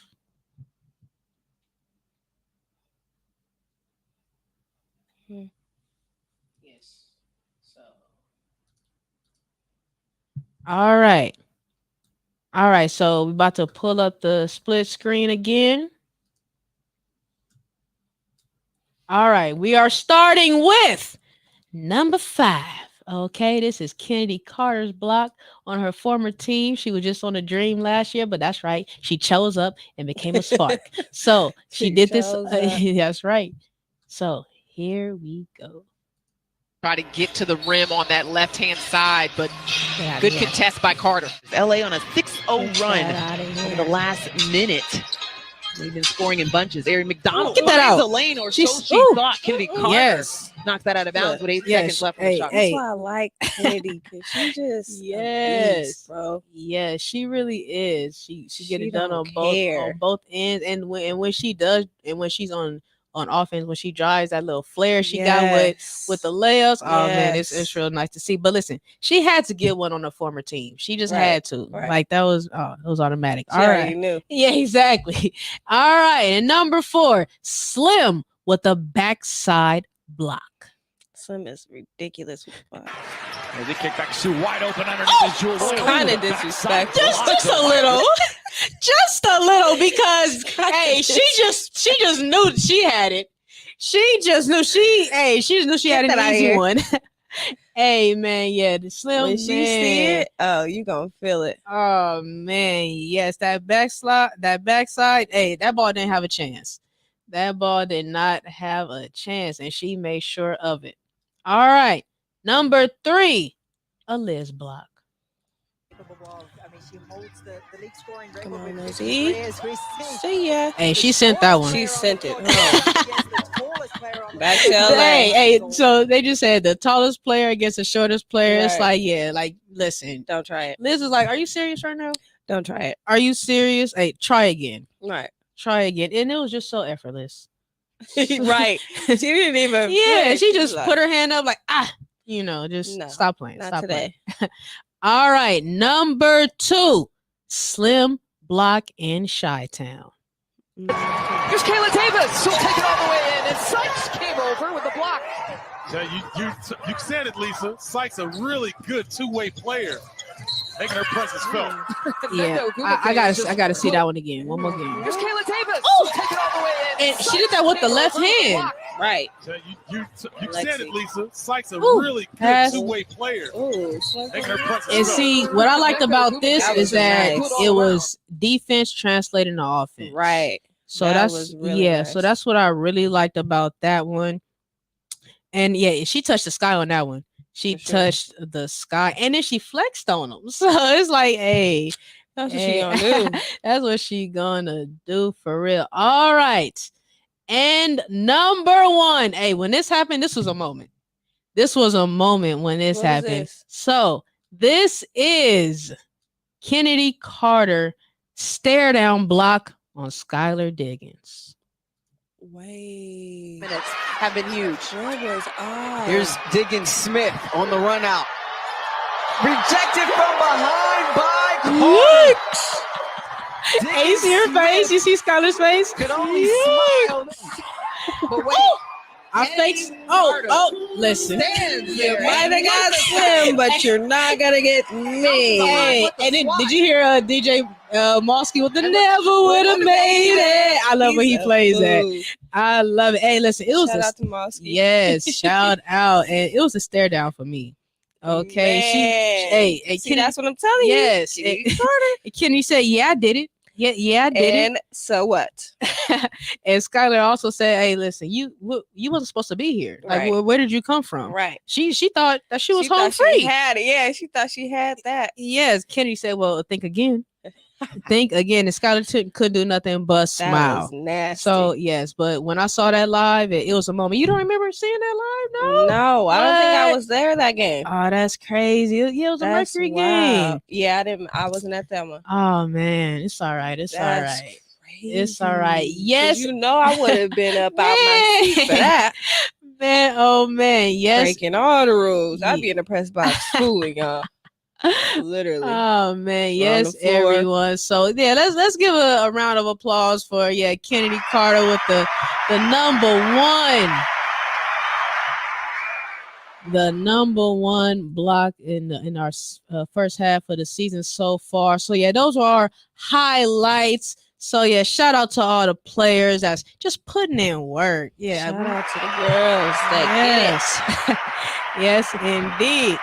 S1: Yes. All right. So we're about to pull up the split screen again. All right. We are starting with number 5. Okay, this is Kennedy Carter's block on her former team. She was just on a dream last year, but that's right. She chose up and became a Spark. So she did this. That's right. So here we go.
S19: Try to get to the rim on that left-hand side, but good contest by Carter. LA on a 6-0 run over the last minute. They've been scoring in bunches. Erin McDonald
S1: Get that out.
S19: finds a lane, or so she thought. Kennedy Carter knocks that out of bounds with 8 seconds left on the shot.
S2: That's why I like Kennedy, because she just a beast, bro.
S1: Yeah, she really is. She get it done on both ends, and when she does, and when she's on offense, when she drives that little flare she got with the layups. Oh man, it's real nice to see. But listen, she had to get one on the former team. She just had to. Like that was automatic.
S2: She already knew.
S1: Yeah, exactly. All right, and number 4, Slim with the backside block.
S2: Slim is ridiculous.
S18: As he kicked back, Sue wide open underneath his jewel.
S2: Kind of disrespectful.
S1: Just a little. Just a little, because hey, she just knew she had it. She just knew she had an easy one. Hey man, yeah, the Slim
S2: when she see it, oh, you gonna feel it.
S1: Oh man, yes, that backside, hey, that ball didn't have a chance. That ball did not have a chance, and she made sure of it. All right, number 3, a Liz block.
S20: She holds the league scoring
S2: Come
S20: record.
S2: on, Lizzie. See ya.
S1: Hey, she sent that one.
S2: She sent it. Back to LA.
S1: Hey, so they just said the tallest player against the shortest player. It's like, yeah, like, listen.
S2: Don't try it.
S1: Liz was like, are you serious right now?
S2: Don't try it.
S1: Are you serious? Hey, try again.
S2: Right.
S1: Try again. And it was just so effortless.
S2: Right. She didn't even.
S1: Yeah, she just put her hand up like, just stop playing.
S2: Not
S1: Stop
S2: today.
S1: playing. All right, number 2, Slim block in Chi-Town.
S19: Here's Kayla Davis. She'll take it all the way in, and Sykes came over with the block.
S21: Yeah, you said it, Lisa. Sykes a really good two-way player, making her presence felt.
S1: Yeah, I gotta see that one again. One more game.
S19: Here's Kayla Davis.
S1: Oh,
S19: take it all the way in.
S1: And she did that with the left hand.
S2: Right.
S21: Yeah, you said it, Lisa. Sykes a really good two-way player, making her presence
S1: And
S21: felt.
S1: see, what I liked about this
S2: That
S1: is
S2: was
S1: that
S2: nice.
S1: it was defense translating to offense.
S2: Right.
S1: So
S2: That was really nice.
S1: so that's what I really liked about that one. And yeah, she touched the sky on that one. She touched the sky, and then she flexed on them. So it's like, hey,
S2: that's what she gonna do.
S1: That's what she gonna do for real. All right. And number 1. Hey, when this happened, this was a moment. This was a moment when this
S2: What is
S1: happened.
S2: this?
S1: So this is Kennedy Carter stare down block on Skylar Diggins.
S2: Wait.
S17: Minutes have been huge.
S2: What was I?
S17: Here's Diggins Smith on the run out. Rejected from behind by Carter.
S1: Hey, you see her face? You see Skylar's face?
S17: Could only smile. But wait.
S1: I faked. Oh, listen.
S2: You might have got Slim, but you're not gonna get me.
S1: Hey, and then did you hear DJ Mosky with the never would have made it? I love when he plays that. I love it. Hey, listen, it was
S2: Shout out to Mosky.
S1: Yes, shout out, and it was a stare down for me. Okay,
S2: Man. See, that's what I'm telling you.
S1: Yes, Kenny said, "Yeah, I did it. Yeah, I did
S2: and
S1: it."
S2: So what?
S1: And Skylar also said, "Hey, listen, you wasn't supposed to be here. Like,
S2: Right.
S1: where did you come from?"
S2: Right.
S1: She thought that she was home
S2: thought
S1: free.
S2: She had it. Yeah, she thought she had that.
S1: Yes, Kenny said, "Well, think again." Think again, and Skylar couldn't do nothing but smile.
S2: was nasty.
S1: So yes, but when I saw that live, it was a moment. You don't remember seeing that live? No,
S2: No, I don't think I
S1: What?
S2: was there that game.
S1: Oh, that's crazy. Yeah, it was a
S2: That's
S1: Mercury
S2: wild.
S1: game.
S2: Yeah, I wasn't at that one.
S1: Oh man, it's all right. It's all
S2: That's
S1: right. It's all right.
S2: crazy. 'Cause
S1: Yes,
S2: you know I would have been up out my seat for that.
S1: man. Oh man, yes.
S2: Breaking all the rules. I'd be in the press box schooling y'all. Literally.
S1: Oh man,
S2: On
S1: yes,
S2: the floor.
S1: everyone. So yeah, let's give a round of applause for Kennedy Carter with the number one block in our first half of the season so far. So yeah, those are our highlights. So yeah, shout out to all the players that's just putting in work. Yeah,
S2: Shout out to the girls that
S1: yes. Yes, indeed.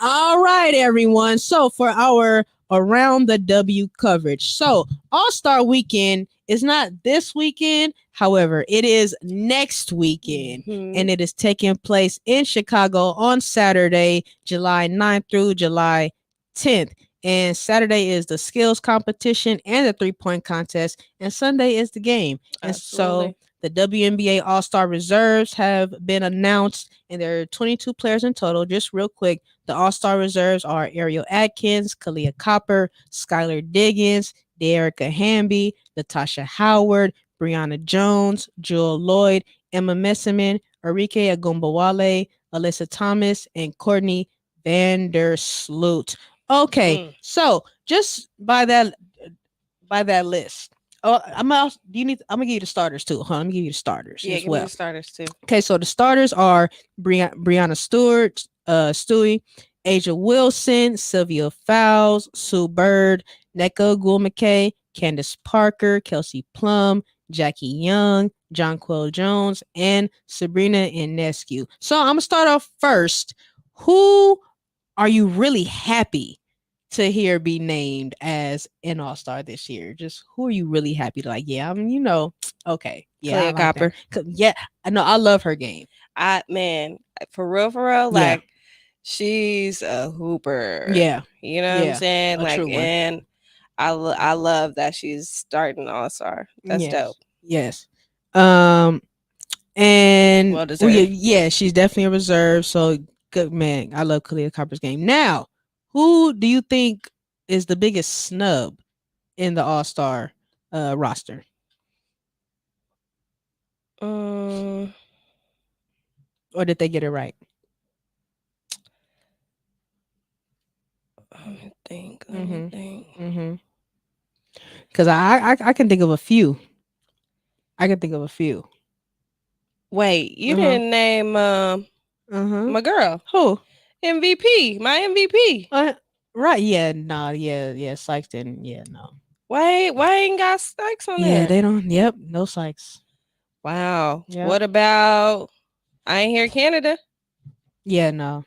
S1: All right, everyone. So for our Around the W coverage. So All-Star Weekend is not this weekend. However, it is next weekend. And it is taking place in Chicago on Saturday, July 9th through July 10th. And Saturday is the skills competition and the 3-point contest. And Sunday is the game. And so the WNBA All-Star Reserves have been announced, and there are 22 players in total. Just real quick, the All-Star Reserves are Ariel Atkins, Kalia Copper, Skylar Diggins, Dearica Hamby, Natasha Howard, Brianna Jones, Jewel Lloyd, Emma Messiman, Arike Agumbawale, Alyssa Thomas, and Courtney Vandersloot. Okay, so just by that list. Oh, I'm gonna give you the starters too. Let me give you the starters.
S2: Yeah,
S1: as
S2: give
S1: well.
S2: me the starters too.
S1: Okay, so the starters are Brianna Stewart, Stewie, Asia Wilson, Sylvia Fowles, Sue Bird, Nneka Ogwumike, Candace Parker, Kelsey Plum, Jackie Young, Jonquel Jones, and Sabrina Ionescu. So I'm gonna start off first. Who are you really happy to hear be named as an All-Star this year? Just who are you really happy to yeah, I mean, okay. Yeah,
S2: Kalia
S1: I like
S2: Copper.
S1: that. Yeah, I know. I love her game.
S2: For real, like she's a hooper.
S1: Yeah.
S2: You know what I'm saying?
S1: A true one.
S2: And I love that she's starting All-Star. That's dope.
S1: Yes. And
S2: Well deserved.
S1: yeah, she's definitely a reserve. So good, man. I love Kalia Copper's game. Now, who do you think is the biggest snub in the All-Star roster? Or did they get it right?
S2: Let me think.
S1: Because I can think of a few.
S2: Wait, you didn't name my girl.
S1: Who?
S2: MVP. My MVP.
S1: Right. Yeah. Nah. Yeah. Sykes didn't. Yeah. No.
S2: Why ain't got Sykes on there?
S1: Yeah. They don't. Yep. No Sykes.
S2: Wow.
S1: Yep.
S2: What about I ain't hear Canada?
S1: Yeah. No.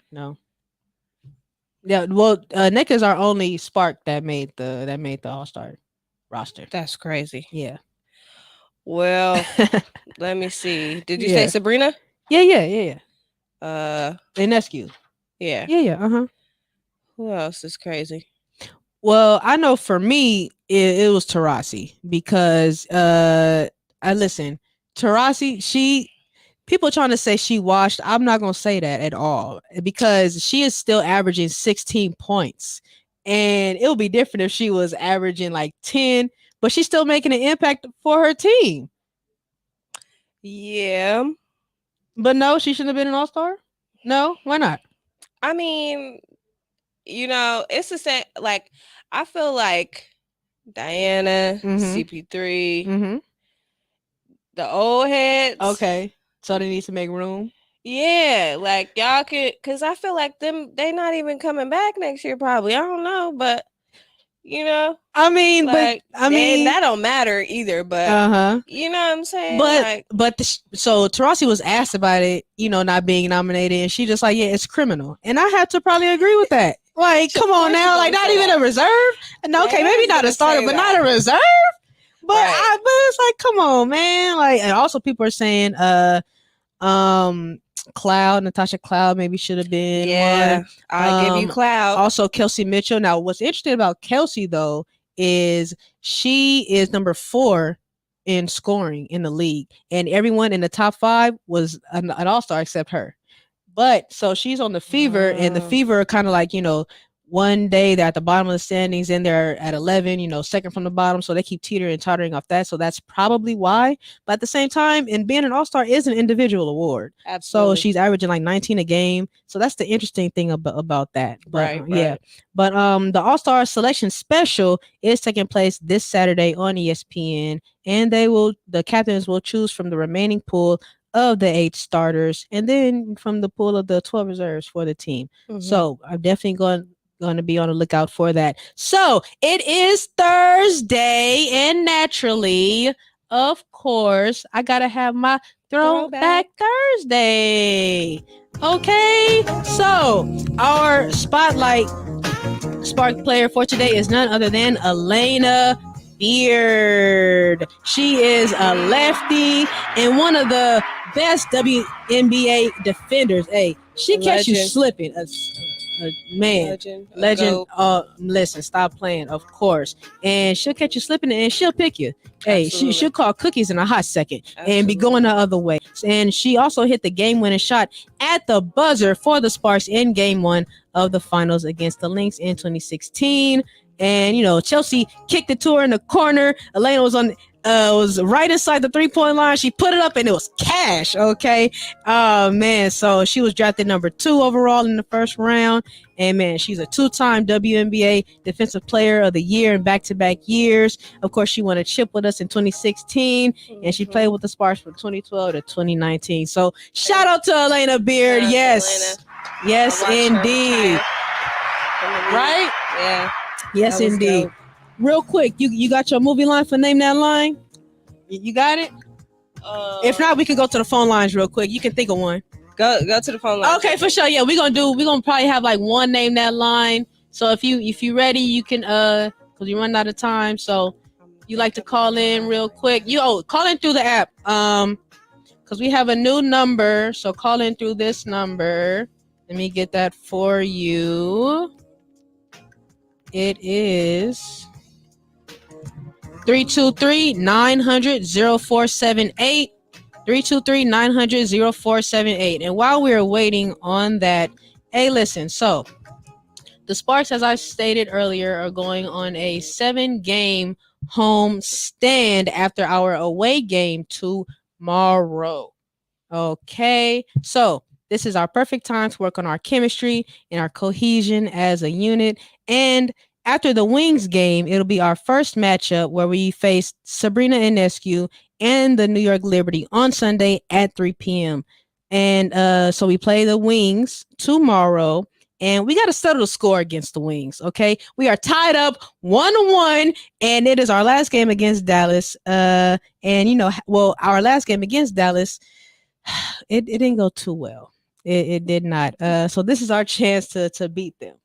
S1: Yeah. Well, Nick is our only Spark that made the All-Star roster.
S2: That's crazy.
S1: Yeah.
S2: Well, let me see. Did you say Sabrina?
S1: Yeah.
S2: Yeah.
S1: Ionescu. Yeah.
S2: Who else is crazy?
S1: Well, I know for me, it was Taurasi because Taurasi, people trying to say she washed. I'm not gonna say that at all because she is still averaging 16 points. And it would be different if she was averaging like 10, but she's still making an impact for her team.
S2: Yeah.
S1: But no, she shouldn't have been an All-Star? No? Why not?
S2: I mean, it's the same. Like, I feel like Diana, CP3, the old heads.
S1: Okay. So they need to make room.
S2: Yeah, like y'all could, because I feel like they not even coming back next year, probably. I don't know, but
S1: I mean,
S2: like,
S1: and
S2: that don't matter either. But you know what I'm saying?
S1: So Taurasi was asked about it, not being nominated, and she just like, yeah, it's criminal, and I have to probably agree with that. Like, come on now, like not even a reserve. No, okay, maybe not a starter, but not a reserve. But but it's like, come on, man. Like, and also people are saying, Natasha Cloud maybe should have been one.
S2: I'll give you Cloud.
S1: Also Kelsey Mitchell. Now, what's interesting about Kelsey though is she is number 4 in scoring in the league, and everyone in the top 5 was an All-Star except her. But so she's on the Fever, and the Fever are kind of like, one day they're at the bottom of the standings and they're at 11, second from the bottom. So they keep teetering and tottering off that. So that's probably why. But at the same time, and being an All-Star is an individual award.
S2: Absolutely.
S1: So she's averaging like 19 a game. So that's the interesting thing about that. But,
S2: Right.
S1: Yeah. But the All-Star selection special is taking place this Saturday on ESPN. And the captains will choose from the remaining pool of the 8 starters and then from the pool of the 12 reserves for the team. So I'm definitely going to be on the lookout for that. So it is Thursday, and naturally, of course, I gotta have my Throwback Thursday. Okay, so our spotlight spark player for today is none other than Elena Beard. She is a lefty and one of the best WNBA defenders. Hey, she catch you
S2: Legend.
S1: slipping. Man, legend.
S2: Goat.
S1: Listen, stop playing, of course. And she'll catch you slipping and she'll pick you. Hey, she'll call cookies in a hot second and be going the other way. And she also hit the game-winning shot at the buzzer for the Sparks in Game 1 of the finals against the Lynx in 2016. And, you know, Chelsea kicked it to her in the corner. Elena was right inside the three-point line. She put it up and it was cash. Okay. Man. So she was drafted number 2 overall in the first round. And man, she's a 2-time WNBA Defensive Player of the Year in back-to-back years. Of course, she won a chip with us in 2016 and she played with the Sparks from 2012 to 2019. So shout out to Elena Beard. Yes.
S2: Elena.
S1: Yes, indeed. Right?
S2: Yeah.
S1: Yes,
S2: That was
S1: indeed.
S2: dope.
S1: Real quick, you got your movie line for Name That Line? You got it? If not, we can go to the phone lines real quick. You can think of one.
S2: Go to the phone line.
S1: Okay, for sure. Yeah, we're gonna probably have like one Name That Line. So if you ready, you can because you run out of time. So you like to call in real quick. Call in through the app. Because we have a new number. So call in through this number. Let me get that for you. It is 323-900-0478. 323-900-0478. And while we're waiting on that, hey, listen. So the Sparks, as I stated earlier, are going on a 7-game home stand after our away game tomorrow. Okay, so this is our perfect time to work on our chemistry and our cohesion as a unit. And after the Wings game, it'll be our first matchup where we face Sabrina Ionescu and the New York Liberty on Sunday at 3 p.m. And so we play the Wings tomorrow. And we got to settle the score against the Wings, okay? We are tied up 1-1, and it is our last game against Dallas. And, our last game against Dallas, it didn't go too well. It did not. So this is our chance to beat them.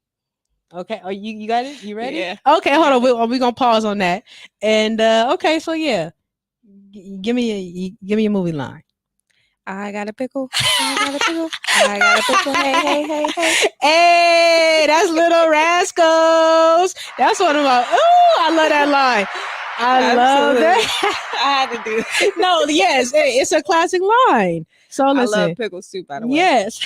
S1: Okay. Oh, you got it? You ready?
S2: Yeah.
S1: Okay, hold on. We're going to pause on that. And, okay, so yeah. Give me a movie line.
S2: I got a pickle. I got a pickle. I got a pickle. Hey.
S1: Hey, that's Little Rascals. That's one of my. Oh, I love that line. I love that.
S2: I had to do it.
S1: No, yes, it's a classic line. So listen.
S2: I love pickle soup, by the way.
S1: Yes,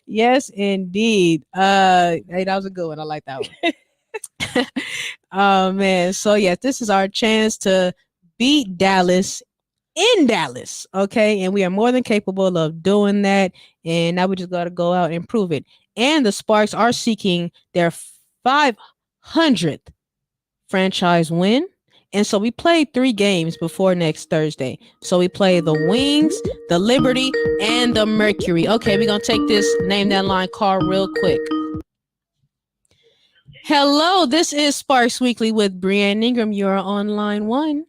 S1: yes, indeed. Hey, that was a good one. I like that one. Oh man. So yes, this is our chance to beat Dallas in Dallas. Okay, and we are more than capable of doing that. And now we just got to go out and prove it. And the Sparks are seeking their 500th franchise win. And so we played 3 games before next Thursday. So we play the Wings, the Liberty, and the Mercury. Okay, we're going to take this Name That Line call real quick. Hello, this is Sparks Weekly with Brianne Ingram. You're on line 1.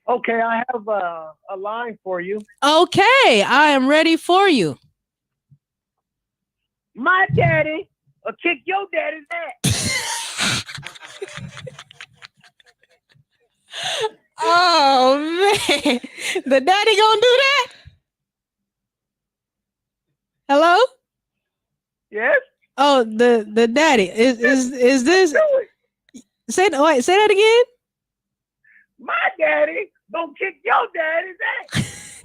S3: Okay, I have a line for you.
S1: Okay, I am ready for you.
S3: My daddy will kick your daddy's ass.
S1: Oh man, the daddy gonna do that? Hello?
S3: Yes.
S1: Oh, the daddy is this? Say that again.
S3: My daddy gonna kick your daddy's ass.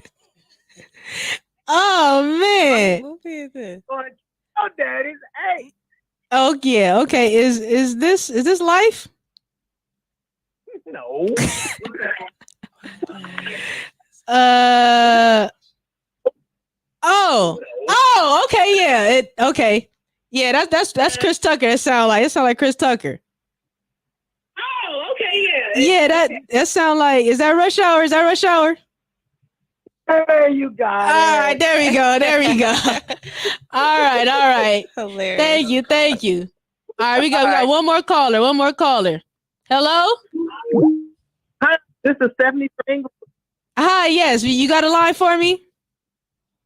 S1: Oh man.
S2: What movie is this?
S3: Gonna kick your daddy's ass.
S1: Oh yeah. Okay. Is this life?
S3: No.
S1: Oh. Okay. Yeah. Okay. Yeah. That's Chris Tucker. It sound like Chris Tucker.
S3: Oh, okay.
S1: Yeah. That sound like. Is that Rush Hour?
S3: There you got it.
S1: All right. There we go. All right.
S2: Hilarious.
S1: Thank you. All right. We got one more caller. Hello.
S3: Hi, this is Stephanie from England.
S1: Hi. Yes. You got a line for me?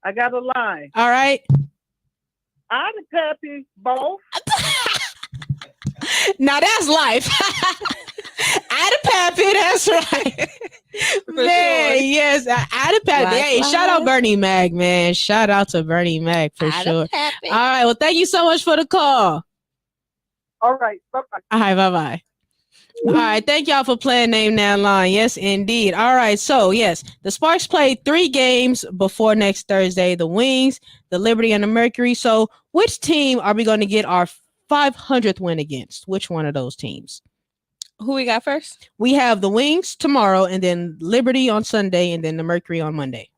S3: I got a line.
S1: All right.
S3: I'm happy both.
S1: Now that's life. Ada Pappy, that's right. Man, yes. Ada Pappy. Hey, shout out Bernie Mac, man. Shout out to Bernie Mac for sure. All right. Well, thank you so much for the call.
S3: All right. Bye-bye.
S1: All right. Bye-bye. All right. Thank y'all for playing Name That Line. Yes, indeed. All right. So, yes, the Sparks played 3 games before next Thursday. The Wings, the Liberty, and the Mercury. So, which team are we going to get our 500th win against? Which one of those teams?
S2: Who we got first?
S1: We have the Wings tomorrow, and then Liberty on Sunday, and then the Mercury on Monday.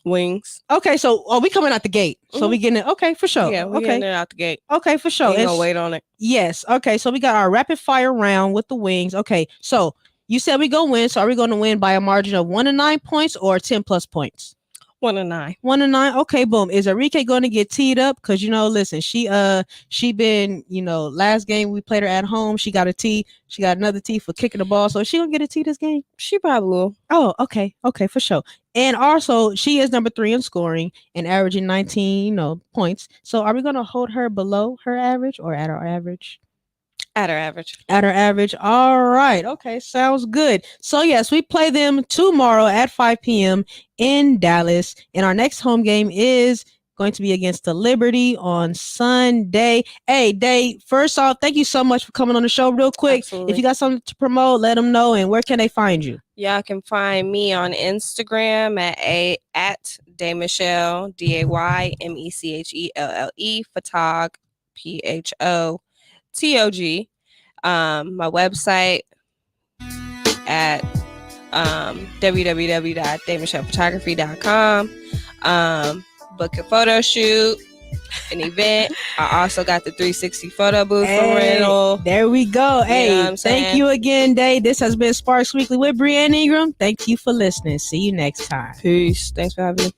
S2: Wings.
S1: Okay, so we coming out the gate. So we getting it. Okay, for sure.
S2: Yeah, we getting it out the gate.
S1: Okay, for sure.
S2: Ain't gonna wait on it.
S1: Yes. Okay, so we got our rapid fire round with the Wings. Okay, so you said we go win. So are we going to win by a margin of 1 to 9 points or 10 plus points?
S2: 1 to 9.
S1: 1 to 9. Okay, boom. Is Enrique going to get teed up? Because listen, she been, last game we played her at home. She got a tee. She got another tee for kicking the ball. So is she gonna get a tee this game?
S2: She probably will.
S1: Oh, okay, for sure. And also, she is number 3 in scoring and averaging 19, points. So are we gonna hold her below her average or at our average?
S2: At her average.
S1: At her average. All right. Okay. Sounds good. So, yes, we play them tomorrow at 5 p.m. in Dallas. And our next home game is going to be against the Liberty on Sunday. Hey, Day, first off, thank you so much for coming on the show real quick.
S2: Absolutely.
S1: If you got something to promote, let them know. And where can they find you?
S2: Y'all can find me on Instagram at Daymechelle, Daymechelle, Photog, PHOTOG. My website at www.daymechellephotography.com. Book a photo shoot, an event. I also got the 360 photo booth for rental.
S1: There we go. Hey, thank you again, Day. This has been Sparks Weekly with Brianne Ingram. Thank you for listening. See you next time.
S2: Peace. Thanks for having me.